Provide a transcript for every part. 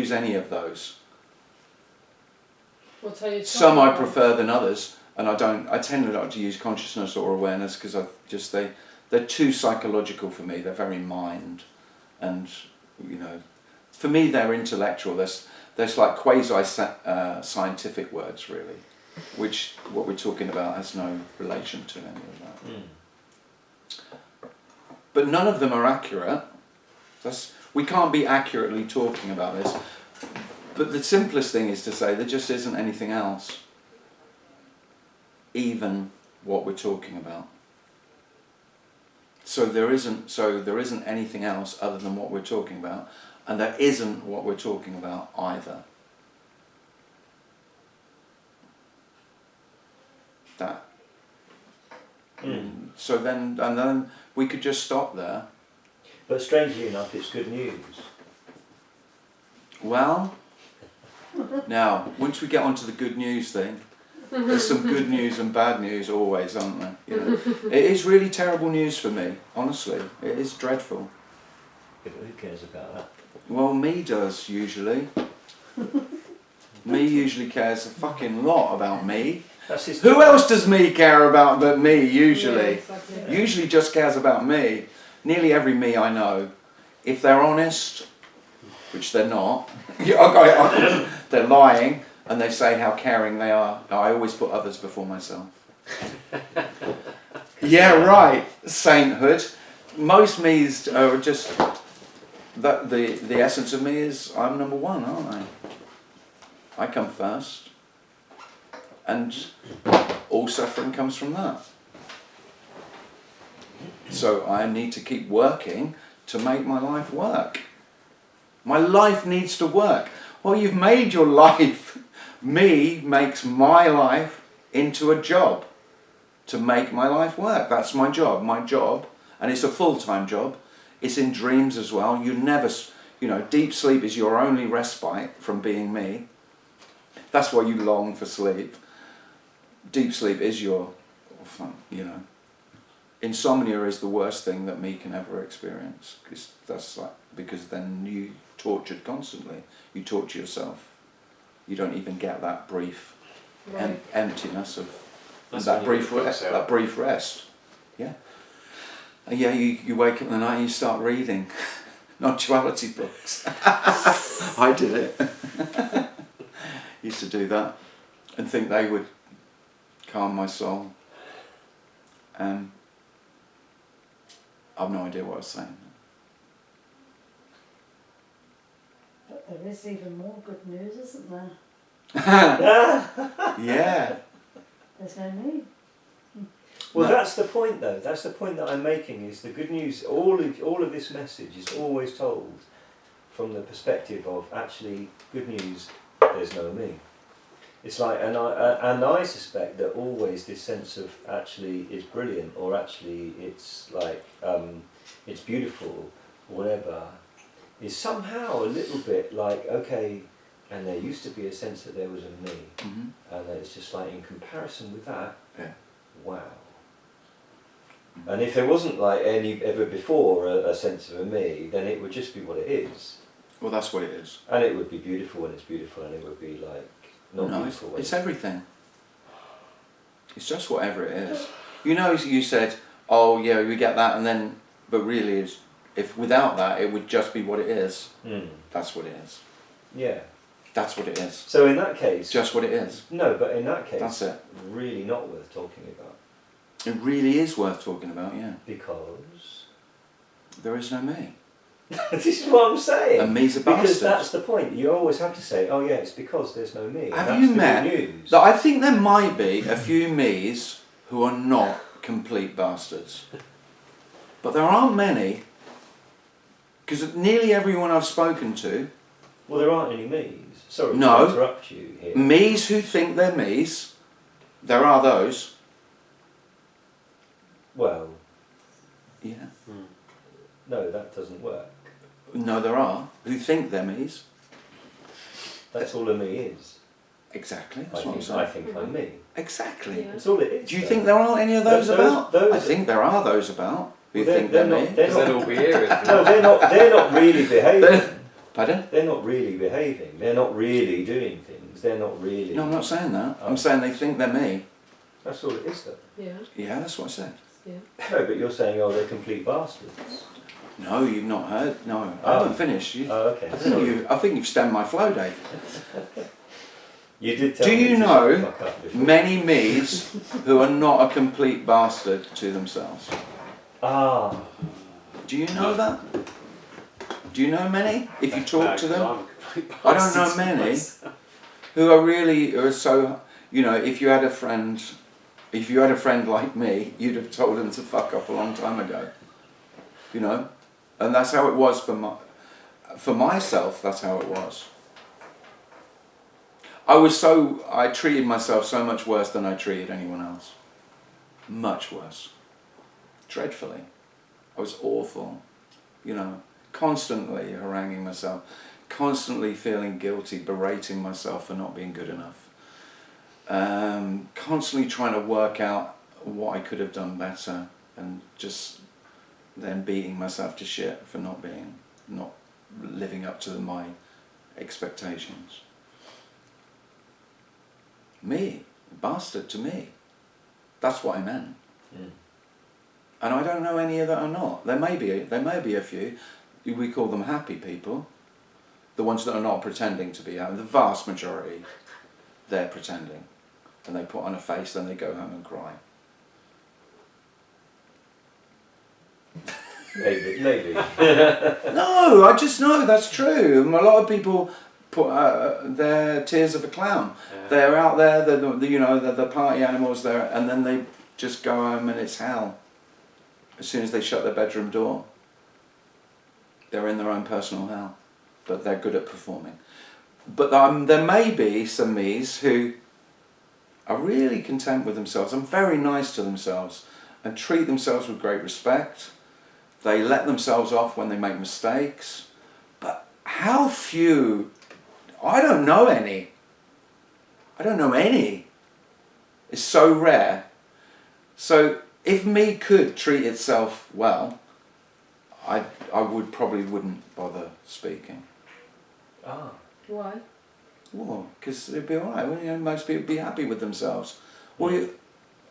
use any of those. What are you Some I talking prefer than others, and I tend not to use consciousness or awareness because they're too psychological for me. They're very mind, and for me they're intellectual. There's like quasi scientific words really, which what we're talking about has no relation to any of that. But none of them are accurate. We can't be accurately talking about this. But the simplest thing is to say there just isn't anything else, even what we're talking about. So there isn't anything else other than what we're talking about, and there isn't what we're talking about either. That. So then we could just stop there. But strangely enough, it's good news. Well, now once we get onto the good news thing, there's some good news and bad news always, aren't there? It is really terrible news for me, honestly. It is dreadful. Yeah, but who cares about that? Well, me does usually. Me usually cares a fucking lot about me. That's his Who else does me care about but me, usually? Yeah, exactly. Yeah. Usually just cares about me. Nearly every me I know, if they're honest, which they're not, they're lying, and they say how caring they are, I always put others before myself. Yeah, right, sainthood. Most me's are just, the essence of me is I'm number one, aren't I? I come first. And all suffering comes from that. So I need to keep working to make my life work. My life needs to work. Well, you've made your life. Me makes my life into a job to make my life work. That's my job. My job, and it's a full-time job. It's in dreams as well. You never, deep sleep is your only respite from being me. That's why you long for sleep. Deep sleep is your, insomnia is the worst thing that me can ever experience, because then you tortured constantly. You torture yourself. You don't even get that brief emptiness of that brief rest. Yeah. And yeah, you wake up in the night and you start reading non-duality books. I did it. Used to do that and think they would calm my soul. I've no idea what I was saying. But there is even more good news, isn't there? Yeah. There's no need. Well, No. that's the point, though. That's the point that I'm making. Is the good news? All of this message is always told from the perspective of actually good news. There's no me. It's like, and I suspect that always this sense of actually is brilliant, or actually it's like it's beautiful, or whatever, is somehow a little bit like, okay, and there used to be a sense that there was a me, and it's just like in comparison with that, wow. And if there wasn't like ever before a sense of a me, then it would just be what it is. Well, that's what it is. And it would be beautiful when it's beautiful, and it would be like not No, beautiful when it's everything. It's just whatever it is. You said, oh yeah, we get that, and then, but really, if without that, it would just be what it is. That's what it is. Yeah. That's what it is. So in that case, Just what it is. no, but in that case, That's it. really not worth talking about, It really is worth talking about, yeah. because There is no me. this is what I'm saying. And me's a because bastard. that's the point. You always have to say, oh yeah, it's because there's no me. And Have that's you the met? good news. I think there might be a few me's who are not complete bastards, but there aren't many. Because nearly everyone I've spoken to, Well, there aren't any me's. Sorry No. to interrupt you here. me's who think they're me's, there are those. Well, Yeah. no, that doesn't work. No, there are who think they're me's. That's all a me is. Exactly. I That's what I'm think, I saying. think I'm me. Exactly. Yeah. That's all it is. Do you though. think there aren't any of those about? Those I think there are those about who Well, think they're not- me. They're Because they'd not, all be here. no, they're not really behaving. Pardon? They're not really behaving. They're not really doing things. They're not really. No, I'm not saying that. Oh. I'm saying they think they're me. That's all it is, though. Yeah. Yeah, that's what I said. Yeah. No, but you're saying, oh, they're complete bastards. No, you've not heard. No, I Oh. haven't finished. Oh, okay. I think you've stemmed my flow, Dave. You did tell Do me you to know shut the fuck up before. many me's who are not a complete bastard to themselves? Ah. Do you know that? Do you know many? If you talk to them, I'm a complete I don't know bastard many. myself. who are so, you know, if you had a friend like me, you'd have told him to fuck off a long time ago. You know, and that's how it was for myself. That's how it was. I treated myself so much worse than I treated anyone else. Much worse. Dreadfully. I was awful. You know, constantly haranguing myself, constantly feeling guilty, berating myself for not being good enough. Constantly trying to work out what I could have done better, and just then beating myself to shit for not living up to my expectations. Me, bastard to me. That's what I meant. Mm. And I don't know any that are not. There may be a few. We call them happy people. The ones that are not pretending to be happy. The vast majority, they're pretending. And they put on a face, then they go home and cry. Maybe. No, I just know that's true. A lot of people put their tears of a clown. Yeah. They're out there, they're the party animals there, and then they just go home and it's hell. As soon as they shut their bedroom door, they're in their own personal hell. But they're good at performing. But there may be some me's who are really content with themselves and very nice to themselves and treat themselves with great respect. They let themselves off when they make mistakes. But how few? I don't know any. It's so rare. So if me could treat itself well, I wouldn't bother speaking. Ah. Why? Well, because it'd be alright. Well, you know, most people would be happy with themselves. Well,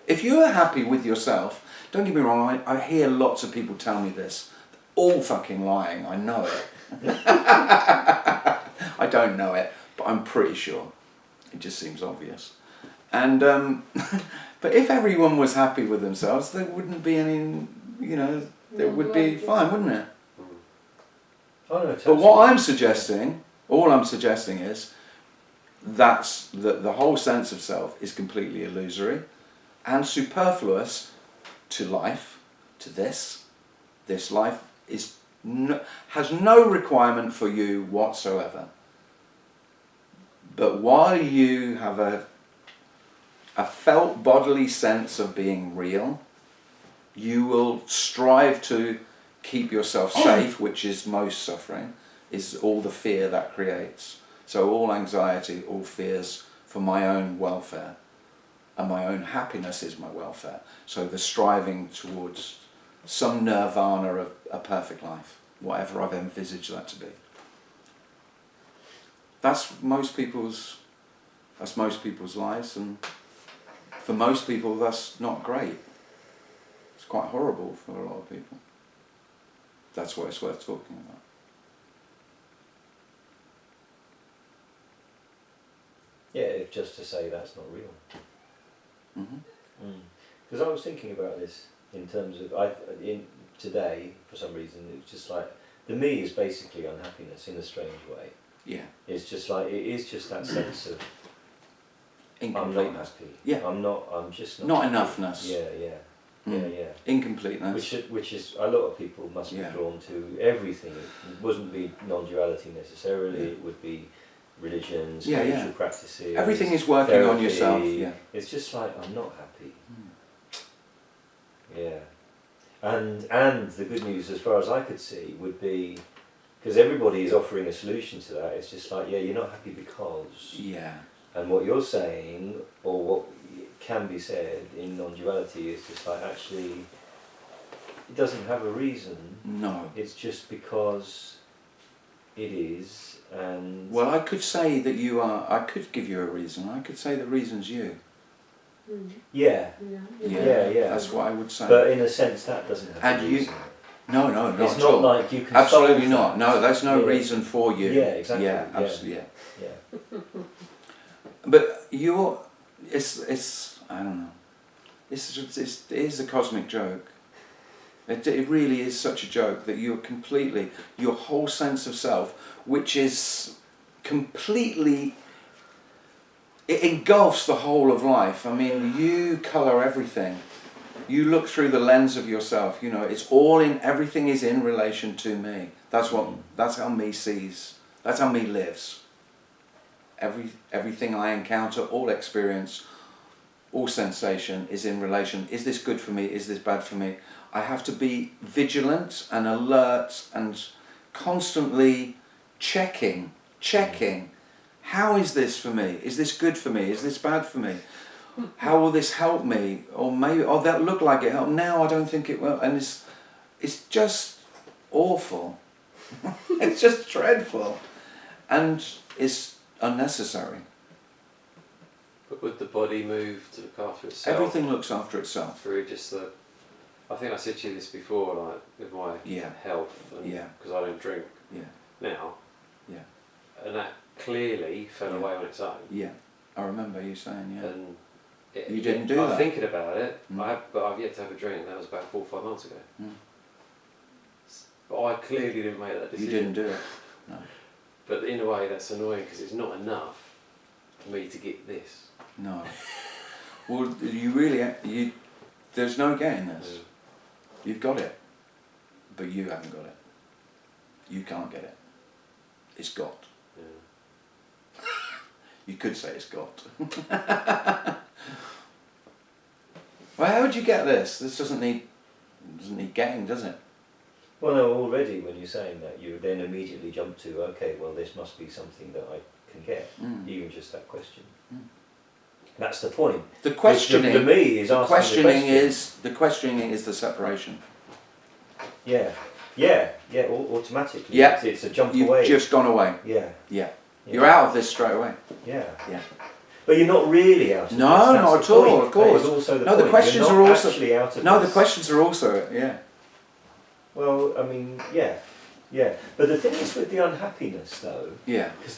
if you're happy with yourself, don't get me wrong, I hear lots of people tell me this. All fucking lying, I know it. I don't know it, but I'm pretty sure. It just seems obvious. And, but if everyone was happy with themselves, there wouldn't be any, you know, it would be fine, wouldn't it? Oh, no, But what I'm suggesting, all I'm suggesting is, that's the whole sense of self is completely illusory and superfluous to life, to this. This life has no requirement for you whatsoever. But while you have a felt bodily sense of being real, you will strive to keep yourself safe, which is most suffering, is all the fear that creates. So all anxiety, all fears for my own welfare, and my own happiness is my welfare. So the striving towards some nirvana of a perfect life, whatever I've envisaged that to be. That's most people's lives, and for most people that's not great. It's quite horrible for a lot of people. That's why it's worth talking about. Yeah, if just to say that's not real. Mm-hmm. Because I was thinking about this in terms of today, for some reason, it's just like the me is basically unhappiness in a strange way. Yeah. It's just like it is just that sense of I'm not Incompleteness. happy. Yeah. I'm just not. Not happy. enoughness. Yeah. Mm. Yeah. Incompleteness. Which is a lot of people must be Yeah. drawn to everything. It wouldn't be non-duality necessarily. Yeah. It would be religion, Yeah, spiritual yeah. practices. Everything is working on yourself. therapy. Yeah. It's just like I'm not happy. Mm. Yeah. And the good news, as far as I could see, would be because everybody is offering a solution to that. It's just like, yeah, you're not happy because. Yeah. And what you're saying, or what can be said in non-duality, is just like actually, it doesn't have a reason. No. It's just because it is, and Well, I could say that you are. I could give you a reason. I could say the reason's you. yeah, yeah. That's what I would say. But in a sense, that doesn't have And to you- reason. No, not It's at not all. like you can Absolutely solve not. that. No, there's no Yeah. reason for you. Yeah, exactly. Yeah, Yeah. absolutely. Yeah. Yeah. But you're. It's. I don't know. It is a cosmic joke. It really is such a joke that you're completely, your whole sense of self, which is completely, it engulfs the whole of life. I mean, you colour everything. You look through the lens of yourself, you know, it's all in, everything is in relation to me. That's how me sees, that's how me lives. Everything I encounter, all experience, all sensation is in relation. Is this good for me? Is this bad for me? I have to be vigilant and alert and constantly checking. How is this for me? Is this good for me? Is this bad for me? How will this help me? Or maybe, oh, that looked like it helped. Now I don't think it will. And it's just awful. It's just dreadful. And it's unnecessary. But would the body move to look after itself? Everything looks after itself. Through just the... I think I said to you this before, like, with my health, and because I don't drink now. Yeah. And that clearly fell away on its own. Yeah. I remember you saying, And you didn't do I'm that. thinking about it, but I've yet to have a drink, and that was about 4 or 5 months ago. But I clearly didn't make that decision. You didn't do it. No. But in a way that's annoying, because it's not enough for me to get this. No. Well, you really, there's no getting this. You've got it, but you haven't got it. You can't get it. It's got. Yeah. You could say it's got. Well, how would you get this? This doesn't need getting, does it? Well, no, already when you're saying that, you then immediately jump to, okay, well, this must be something that I can get, even just that question. That's the point. The questioning, to me, is asking the questioning is the separation. Yeah, automatically. Yeah. It's a jump You've away. just gone away. Yeah. You're out of this straight away. Yeah. Yeah. But you're not really out of this. No, That's not the at all, point. of course. That is also the No, point. the questions You're are not also actually out of No, this. the questions are also, yeah. Well, I mean, yeah. But the thing is with the unhappiness, though, Yeah. because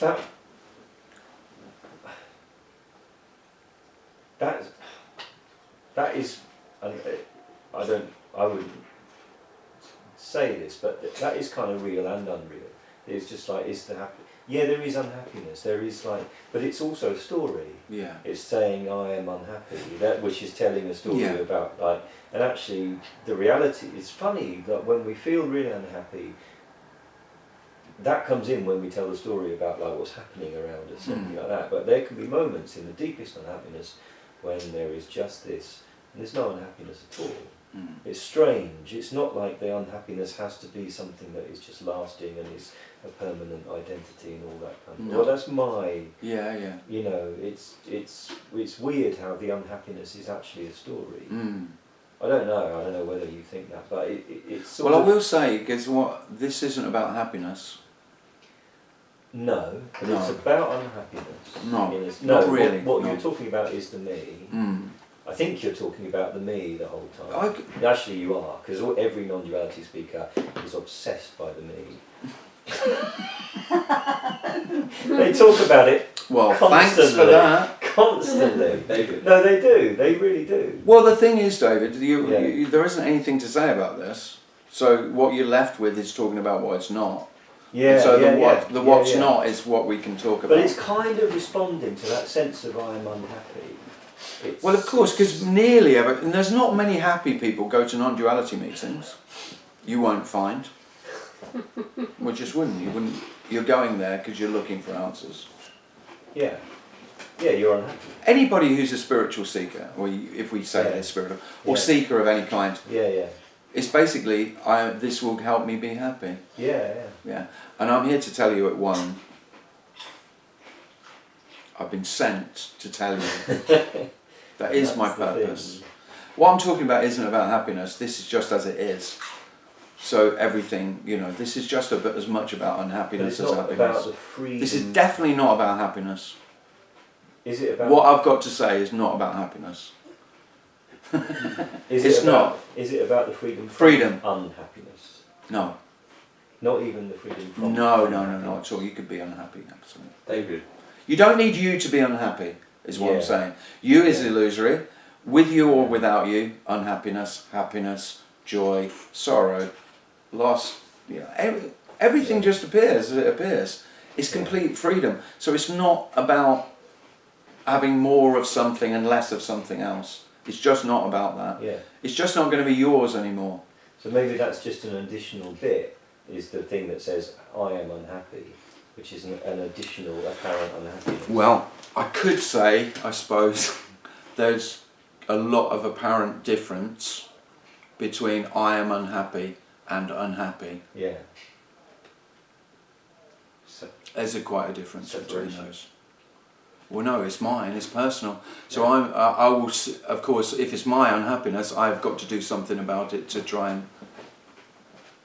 that is, I wouldn't say this, but that is kind of real and unreal. It's just like, there is unhappiness, there is but it's also a story. Yeah. It's saying I am unhappy, which is telling a story about and actually the reality, it's funny that when we feel really unhappy, that comes in when we tell the story about what's happening around us, something like that. But there can be moments in the deepest unhappiness when there is just this, and there's no unhappiness at all. It's strange. It's not like the unhappiness has to be something that is just lasting and is a permanent identity and all that kind of. No. Well, that's my. Yeah. You know, it's weird how the unhappiness is actually a story. I don't know whether you think that, but it's sort Well, of. I will say, because this isn't about happiness. No, but No. it's about unhappiness. No, No, not really. What No. you're talking about is the me. I think you're talking about the me the whole time. I Actually, you are, because every non-duality speaker is obsessed by the me. They talk about it Well, constantly. thanks for that. Constantly. David. No, they do. They really do. Well, the thing is, David, there isn't anything to say about this. So what you're left with is talking about what it's not. Yeah, And so yeah, what's not is what we can talk about. But it's kind of responding to that sense of I am unhappy. Well, of course, because nearly and there's not many happy people go to non-duality meetings. You won't find. Well, just wouldn't. You wouldn't. You're going there because you're looking for answers. Yeah, you're unhappy. Anybody who's a spiritual seeker, or if we say they're spiritual, or seeker of any kind, it's basically, this will help me be happy. Yeah. And I'm here to tell you at one, I've been sent to tell you that is my purpose. What I'm talking about isn't about happiness, this is just as it is. So everything, this is just as much about unhappiness as happiness. About the freedom. This is definitely not about happiness. Is it about... What I've got to say is not about happiness. It's not. Is it about the freedom from unhappiness? No. Not even the freedom from... No, not at all. You could be unhappy, absolutely. David. You don't need you to be unhappy, is what I'm saying. You is illusory. With you or without you, unhappiness, happiness, joy, sorrow, loss, everything just appears as it appears. It's complete freedom. So it's not about having more of something and less of something else. It's just not about that. Yeah. It's just not going to be yours anymore. So maybe that's just an additional bit, is the thing that says, I am unhappy, which is an additional apparent unhappiness. Well, I could say, I suppose, there's a lot of apparent difference between I am unhappy and unhappy. Yeah. There's quite a difference between those. Well, no, it's mine. It's personal. So I will. Of course, if it's my unhappiness, I've got to do something about it to try and.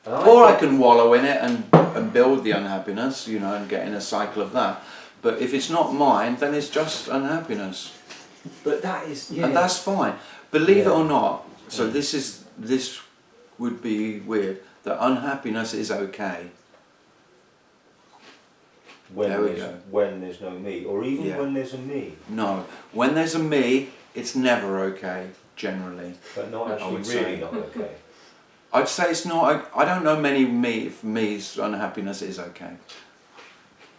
Or I can wallow in it and build the unhappiness, and get in a cycle of that. But if it's not mine, then it's just unhappiness. But that is, and that's fine. Believe it or not. So this would be weird. That unhappiness is okay. When there's no me, or even when there's a me. No, when there's a me, it's never okay, generally. But not actually really not okay. I'd say it's not. I don't know many me's unhappiness is okay.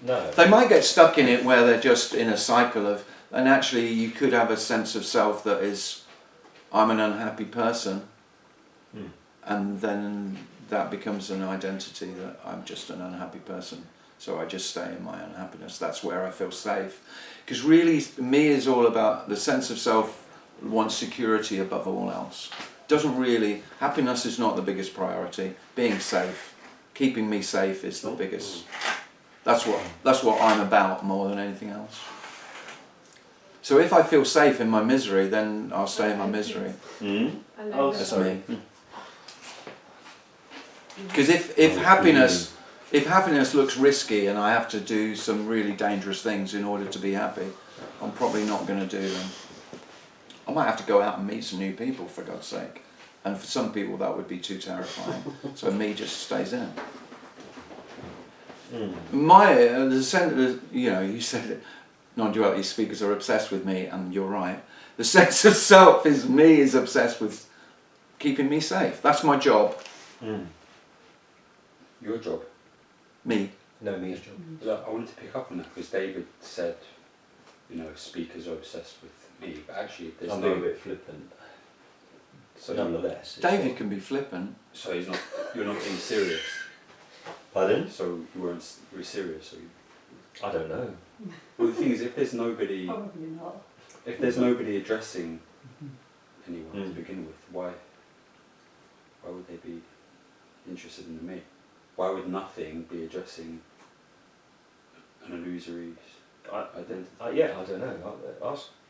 No. They might get stuck in it where they're just in a cycle of, and actually you could have a sense of self that is, I'm an unhappy person, and then that becomes an identity that I'm just an unhappy person. So I just stay in my unhappiness. That's where I feel safe. Because really, me is all about the sense of self wants security above all else. Doesn't really, happiness is not the biggest priority. Being safe, keeping me safe is the biggest. That's what I'm about more than anything else. So if I feel safe in my misery, then I'll stay in my misery. That's me. Because if happiness looks risky and I have to do some really dangerous things in order to be happy, I'm probably not going to do them. I might have to go out and meet some new people, for God's sake. And for some people that would be too terrifying. So me just stays in. You said non-duality speakers are obsessed with me, and you're right. The sense of self is me is obsessed with keeping me safe. That's my job. Your job? Me. No, me's job. Look, I wanted to pick up on that because David said, speakers are obsessed with me, but actually there's I'm being a bit flippant. So nonetheless. David can be flippant. So you're not being serious. Pardon? So you were serious. I don't know. Well, the thing is, if there's nobody, Probably not. if there's nobody addressing anyone to begin with, why would they be interested in me? Why would nothing be addressing an illusory identity? I don't know.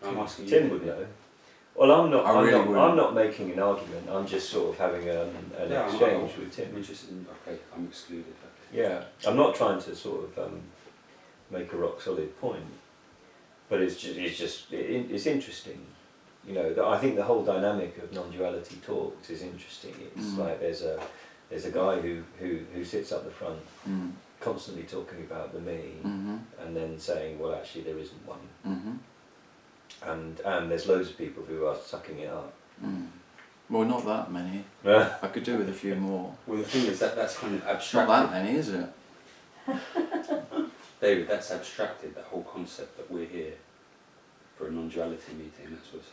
I'm asking Tim you. would know. Well, I'm not. I'm not making an argument. I'm just sort of having an exchange with Tim. I'm interested in. Okay, I'm excluded. Okay. Yeah, I'm not trying to sort of make a rock solid point, but it's interesting. I think the whole dynamic of non-duality talks is interesting. It's like there's a guy who sits up the front, constantly talking about the me, and then saying, well, actually there isn't one. And there's loads of people who are sucking it up. Well, not that many. I could do with a few more. Well, the thing is that's kind of It's not abstracted. that many, is it? David, that's abstracted, that whole concept that we're here for a non-duality meeting. That's what's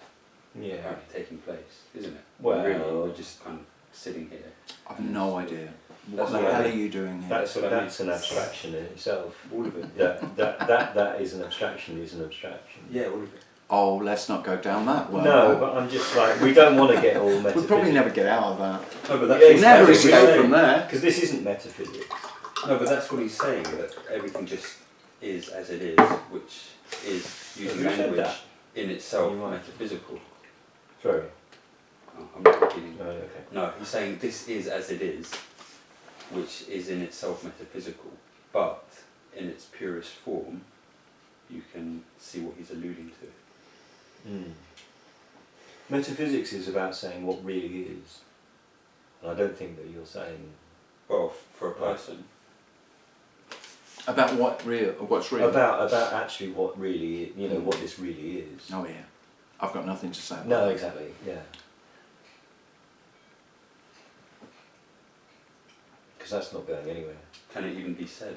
apparently taking place, isn't it? Well, really, we're just kind of sitting here. I've no idea. What That's the hell are you doing here? That's an abstraction in itself. All of it. That is an abstraction. Yeah, all of it. Oh, let's not go down that way. No, but I'm just like, we don't want to get all metaphysical. We'll probably never get out of that. No, but that's We'll never escape from there. Because this isn't metaphysics. No, but that's what he's saying, that everything just is as it is, which is using language in itself metaphysical. Sorry. Oh, I'm not repeating. No, okay. No, he's saying this is as it is, which is in itself metaphysical, but in its purest form, you can see what he's alluding to. Metaphysics is about saying what really is. And I don't think that you're saying... Well, for a person. About what's real. About actually what really, what this really is. Oh yeah, I've got nothing to say about No, that. exactly, yeah. Because that's not going anywhere. Can it even be said?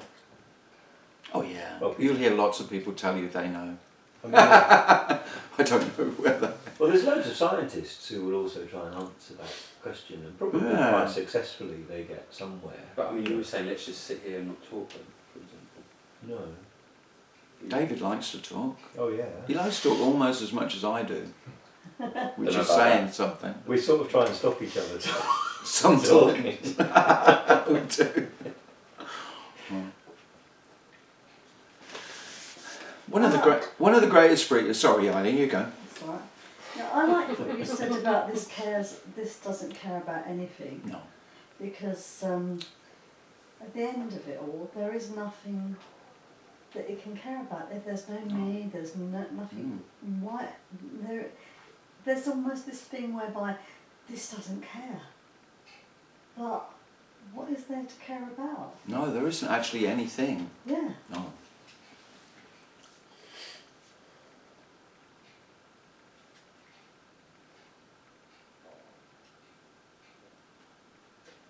Oh yeah, Well, you'll hear lots of people tell you they know. I mean, I don't know whether. well, there's loads of scientists who will also try and answer that question, and probably quite successfully they get somewhere. But I mean, you were saying let's just sit here and not talk then, for example. No. David likes to talk. Oh yeah. He likes to talk almost as much as I do, which Don't know is about saying that. something. We sort of try and stop each other Sometimes talking. we do. One of the greatest freaks. Sorry, Eileen, you go. That's all right. Now, I like what you said about this doesn't care about anything. No. Because at the end of it all, there is nothing that it can care about. If there's no me, there's nothing. Why? There's almost this thing whereby this doesn't care. But what is there to care about? No, there isn't actually anything. Yeah. No.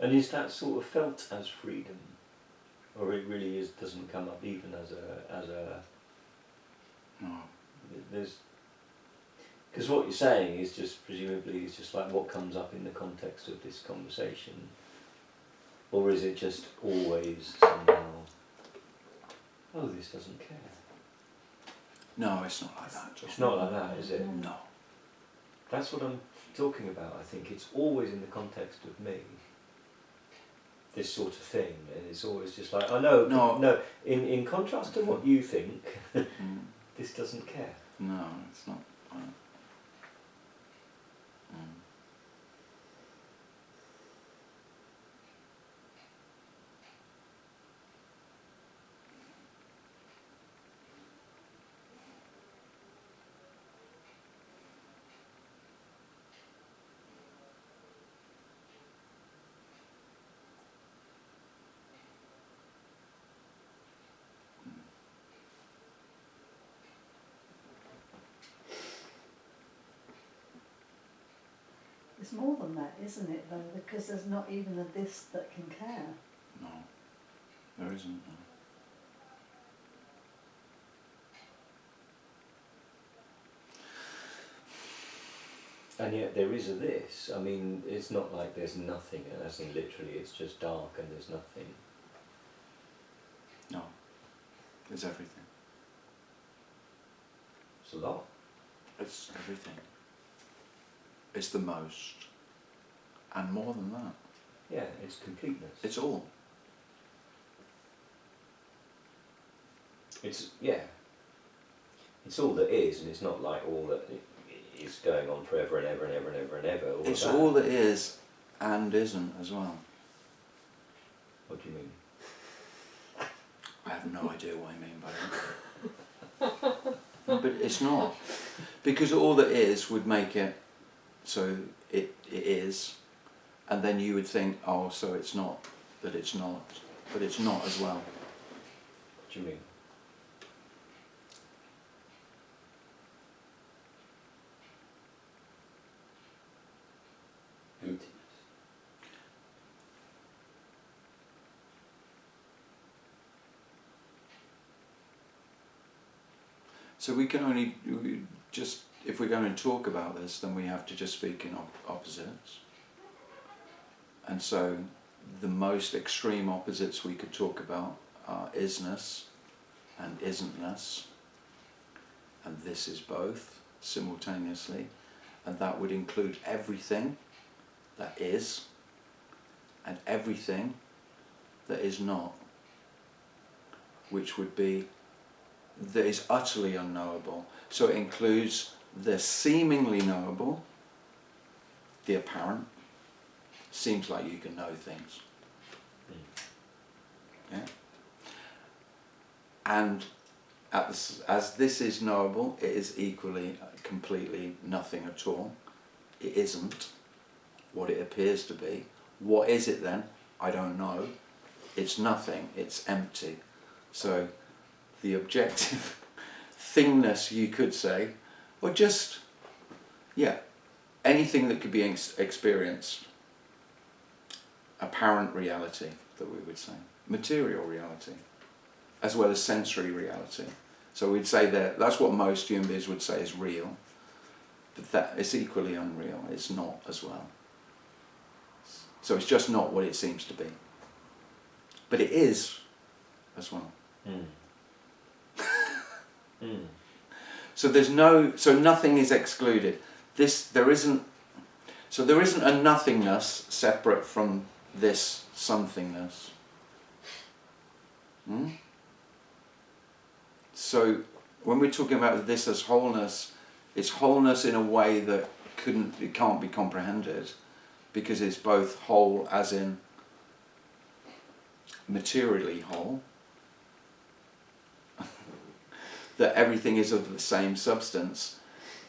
And is that sort of felt as freedom, or it really doesn't come up even as a No. there's, because what you're saying is just presumably is just like what comes up in the context of this conversation, or is it just always somehow, oh, this doesn't care? No, it's not like that. It's not like that, is it? No. That's what I'm talking about. I think it's always in the context of me. This sort of thing, and it's always just like, I know, no. In contrast to what you think, this doesn't care. No, it's not. It's more than that, isn't it, though? Because there's not even a this that can care. No, there isn't. No. And yet there is a this. I mean, it's not like there's nothing, as in literally it's just dark and there's nothing. No, it's everything. It's a lot. It's everything. It's the most, and more than that. Yeah, it's completeness. It's all. It's, yeah. It's all that is, and it's not like all that is going on forever and ever and ever and ever and ever. It's all that is and isn't as well. What do you mean? I have no idea what I mean by that. No, but it's not. Because all that is would make it so it is, and then you would think, oh, so it's not, but it's not. But it's not as well. What do you mean? Emptiness. So we can only just, if we're going to talk about this, then we have to just speak in opposites. And so the most extreme opposites we could talk about are isness and isn't-ness, and this is both simultaneously, and that would include everything that is and everything that is not, which would be that is utterly unknowable. So it includes the seemingly knowable, the apparent. Seems like you can know things. Yeah. And as this is knowable, it is equally, completely nothing at all. It isn't what it appears to be. What is it then? I don't know. It's nothing. It's empty. So the objective thingness, you could say, or just, yeah, anything that could be experienced. Apparent reality, that we would say. Material reality, as well as sensory reality. So we'd say that's what most human beings would say is real, but that is equally unreal. It's not as well. So it's just not what it seems to be. But it is as well. So so nothing is excluded. There isn't a nothingness separate from this somethingness. So when we're talking about this as wholeness, it's wholeness in a way that it can't be comprehended, because it's both whole as in materially whole, that everything is of the same substance,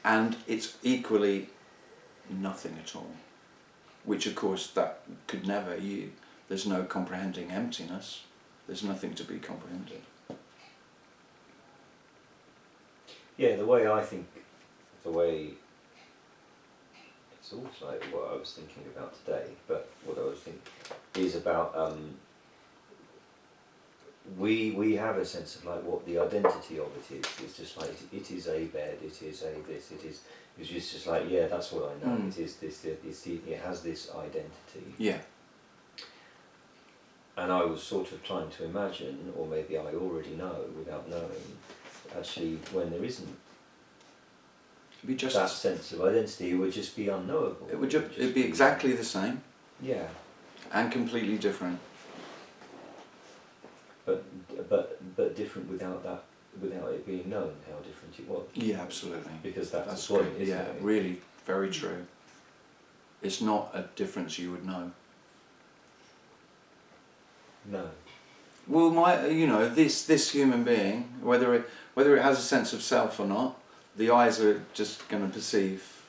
and it's equally nothing at all, which of course that could never, there's no comprehending emptiness, there's nothing to be comprehended. Yeah, the way it's almost like what I was thinking about today, but what I was thinking is about we have a sense of like what the identity of it is. It's just like it is a bed, it is a this, it's just like, yeah, that's what I know. It is this, it has this identity. Yeah. And I was sort of trying to imagine, or maybe I already know without knowing, actually when there isn't that sense of identity, it would just be unknowable. It'd be exactly the same. Yeah. And completely different. But different without it being known how different it was. Yeah, absolutely. Because that's great. the point, isn't yeah, it? really, very true. It's not a difference you would know. No. Well, this human being, whether it has a sense of self or not, the eyes are just going to perceive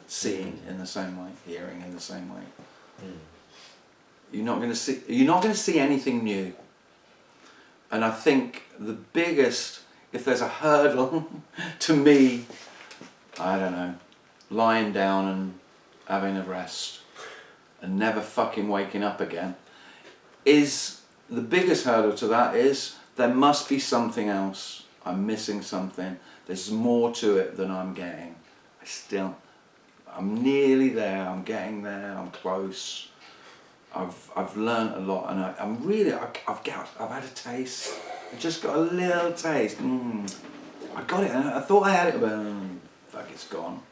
seeing in the same way, hearing in the same way. You're not going to see anything new. And I think the biggest, if there's a hurdle to me, I don't know, lying down and having a rest and never fucking waking up again, is the biggest hurdle to that is there must be something else. I'm missing something. There's more to it than I'm getting. I'm nearly there. I'm getting there. I'm close. I've learnt a lot, and I'm really. I've had a taste. I just got a little taste. I got it. I thought I had it, but fuck, it's gone.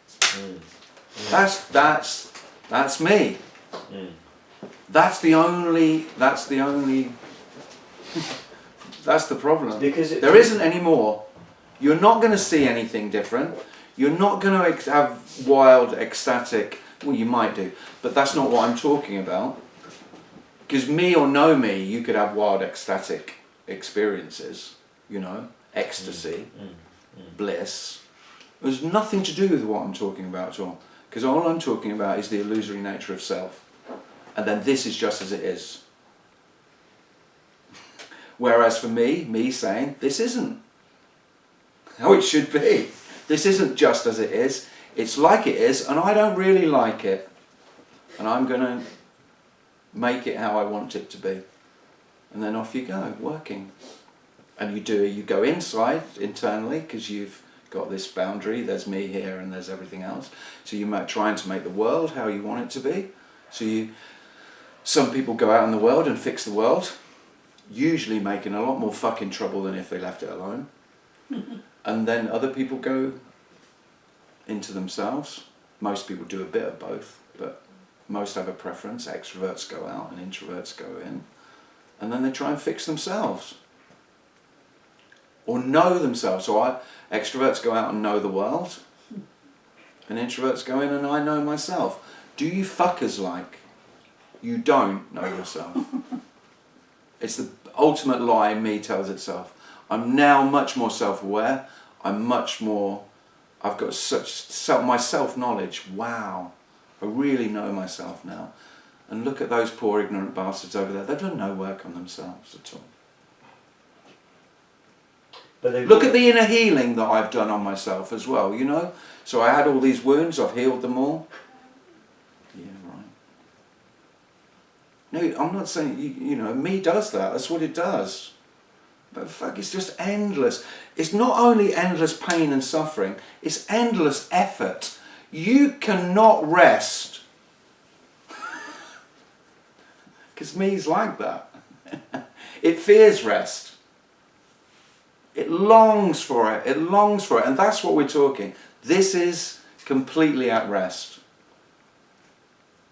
That's me. That's the problem. Because there isn't any more. You're not going to see anything different. You're not going to have wild, ecstatic. Well, you might do, but that's not what I'm talking about. Because me or no me, you could have wild, ecstatic experiences. Ecstasy, bliss. There's nothing to do with what I'm talking about at all. Because all I'm talking about is the illusory nature of self. And then this is just as it is. Whereas for me saying, this isn't how it should be. This isn't just as it is. It's like it is, and I don't really like it. And I'm going to make it how I want it to be. And then off you go, working. And you go inside, internally, because you've got this boundary, there's me here and there's everything else. So you're trying to make the world how you want it to be. So some people go out in the world and fix the world, usually making a lot more fucking trouble than if they left it alone. And then other people go into themselves. Most people do a bit of both, but most have a preference. Extroverts go out and introverts go in. And then they try and fix themselves. Or know themselves. So extroverts go out and know the world. And introverts go in and I know myself. Do you fuckers like? You don't know yourself. It's the ultimate lie me tells itself. I'm now much more self-aware. I'm much more, I've got my self-knowledge. Wow, I really know myself now. And look at those poor ignorant bastards over there. They've done no work on themselves at all. But they Look at the inner healing that I've done on myself as well, you know. So I had all these wounds, I've healed them all. Yeah, right. No, I'm not saying, you know, me does that. That's what it does. But fuck, it's just endless. It's not only endless pain and suffering, it's endless effort. You cannot rest. Because me's like that. It fears rest. It longs for it. It longs for it. And that's what we're talking. This is completely at rest.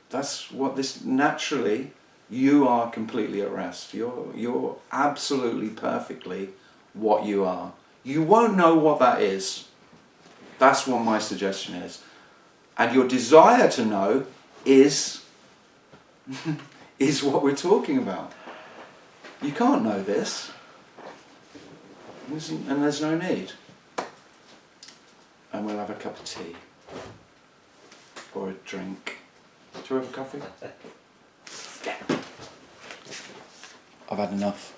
That's what this, naturally, you are completely at rest. You're absolutely perfectly what you are. You won't know what that is. That's what my suggestion is. And your desire to know is is what we're talking about. You can't know this. And there's no need. And we'll have a cup of tea. Or a drink. Do you have a coffee? Yeah. I've had enough.